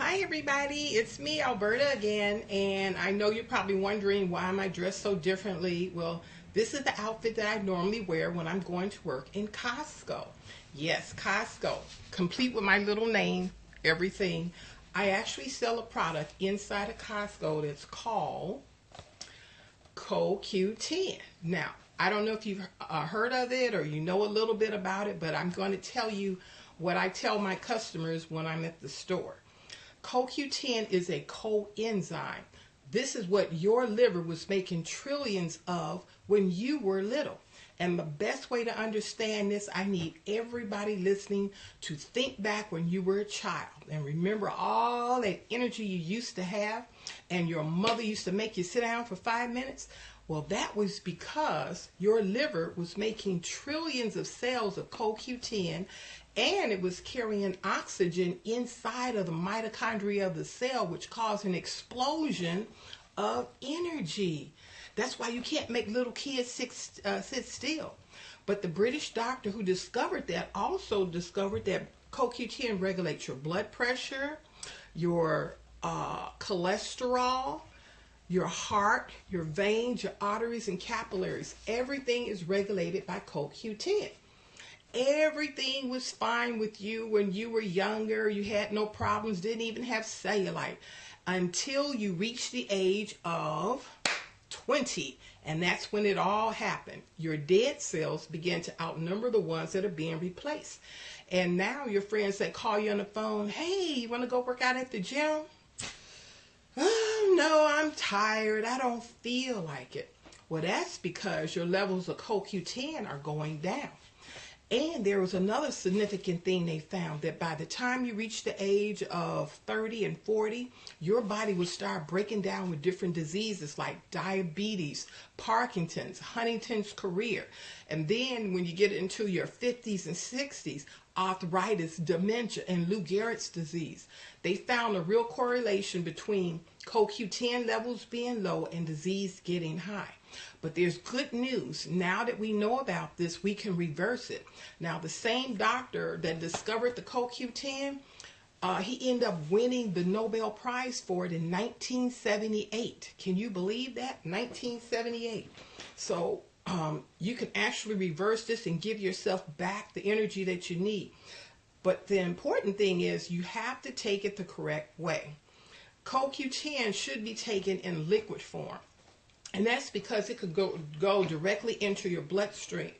Hi everybody, it's me Alberta again, and I know you're probably wondering why am I dressed so differently. Well, this is the outfit that I normally wear when I'm going to work in Costco. Yes, Costco, complete with my little name, everything. I actually sell a product inside of Costco that's called CoQ10. Now, I don't know if you've heard of it or you know a little bit about it, but I'm going to tell you what I tell my customers when I'm at the store. CoQ10 is a coenzyme. This is what your liver was making trillions of when you were little. And the best way to understand this, I need everybody listening to think back when you were a child and remember all that energy you used to have and your mother used to make you sit down for 5 minutes. Well, that was because your liver was making trillions of cells of CoQ10, and it was carrying oxygen inside of the mitochondria of the cell, which caused an explosion of energy. That's why you can't make little kids sit still. But the British doctor who discovered that also discovered that CoQ10 regulates your blood pressure, your cholesterol, your heart, your veins, your arteries, and capillaries. Everything is regulated by CoQ10. Everything was fine with you when you were younger. You had no problems, didn't even have cellulite until you reached the age of 20. And that's when it all happened. Your dead cells began to outnumber the ones that are being replaced. And now your friends that call you on the phone, hey, you want to go work out at the gym? Oh, no, I'm tired. I don't feel like it. Well, that's because your levels of CoQ10 are going down. And there was another significant thing they found, that by the time you reach the age of 30 and 40, your body will start breaking down with different diseases like diabetes, Parkinson's, Huntington's career. And then when you get into your 50s and 60s, arthritis, dementia, and Lou Garrett's disease. They found a real correlation between CoQ10 levels being low and disease getting high. But there's good news. Now that we know about this, we can reverse it. Now, the same doctor that discovered the CoQ10, he ended up winning the Nobel Prize for it in 1978. Can you believe that? 1978. So you can actually reverse this and give yourself back the energy that you need. But the important thing is you have to take it the correct way. CoQ10 should be taken in liquid form. And that's because it could go directly into your bloodstream.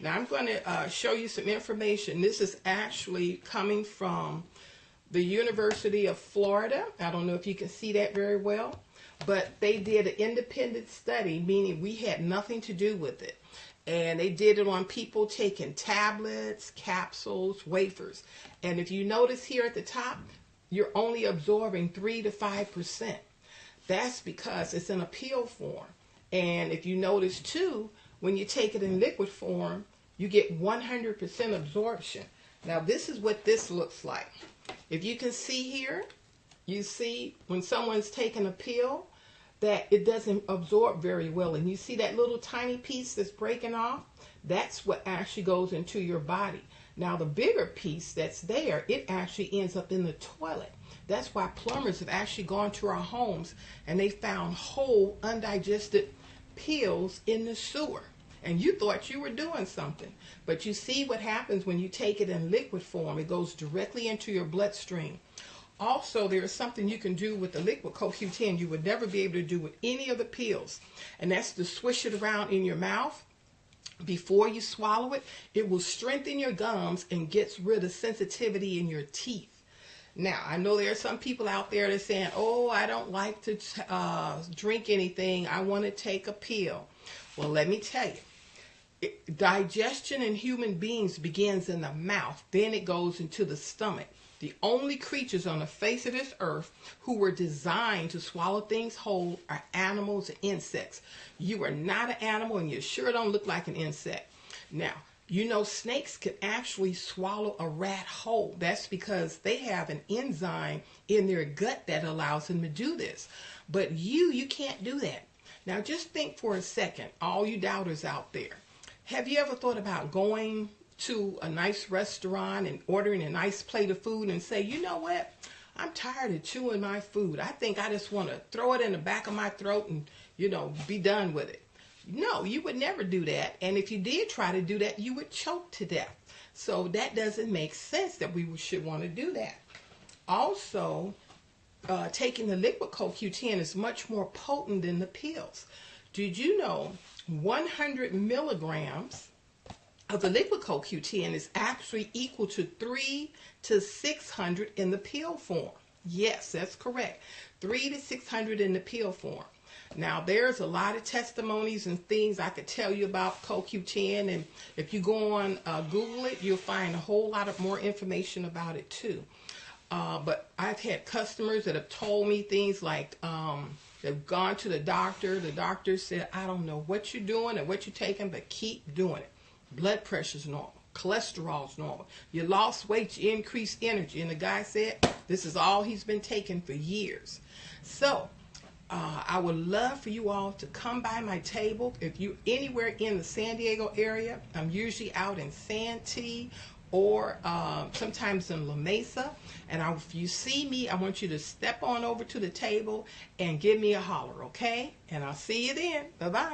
Now I'm going to show you some information. This is actually coming from the University of Florida. I don't know if you can see that very well, but they did an independent study, meaning we had nothing to do with it. And they did it on people taking tablets, capsules, wafers. And if you notice here at the top, you're only absorbing 3 to 5%. That's because it's in a pill form. And if you notice too, when you take it in liquid form, you get 100% absorption. Now this is what this looks like. If you can see here, you see when someone's taking a pill that it doesn't absorb very well. And you see that little tiny piece that's breaking off? That's what actually goes into your body. Now the bigger piece that's there, it actually ends up in the toilet. That's why plumbers have actually gone to our homes and they found whole undigested pills in the sewer. And you thought you were doing something. But you see what happens when you take it in liquid form. It goes directly into your bloodstream. Also, there is something you can do with the liquid CoQ10 you would never be able to do with any of the pills. And that's to swish it around in your mouth. Before you swallow it, it will strengthen your gums and gets rid of sensitivity in your teeth. Now, I know there are some people out there that are saying, oh, I don't like to drink anything. I want to take a pill. Well, let me tell you, digestion in human beings begins in the mouth. Then it goes into the stomach. The only creatures on the face of this earth who were designed to swallow things whole are animals and insects. You are not an animal and you sure don't look like an insect. Now, you know snakes can actually swallow a rat whole. That's because they have an enzyme in their gut that allows them to do this. But you can't do that. Now just think for a second, all you doubters out there. Have you ever thought about going to a nice restaurant and ordering a nice plate of food and say, you know what? I'm tired of chewing my food. I think I just want to throw it in the back of my throat and, be done with it. No, you would never do that. And if you did try to do that, you would choke to death. So that doesn't make sense that we should want to do that. Also, taking the liquid CoQ10 is much more potent than the pills. Did you know 100 milligrams of the liquid CoQ10 is actually equal to 3 to 600 in the pill form? Yes, that's correct. 3 to 600 in the pill form. Now, there's a lot of testimonies and things I could tell you about CoQ10, and if you go on Google it, you'll find a whole lot of more information about it too. But I've had customers that have told me things like they've gone to the doctor. The doctor said, I don't know what you're doing and what you're taking, but keep doing it. Blood pressure's normal. Cholesterol's normal. You lost weight, you increased energy. And the guy said this is all he's been taking for years. So I would love for you all to come by my table. If you're anywhere in the San Diego area, I'm usually out in Santee or sometimes in La Mesa. And if you see me, I want you to step on over to the table and give me a holler, okay? And I'll see you then. Bye-bye.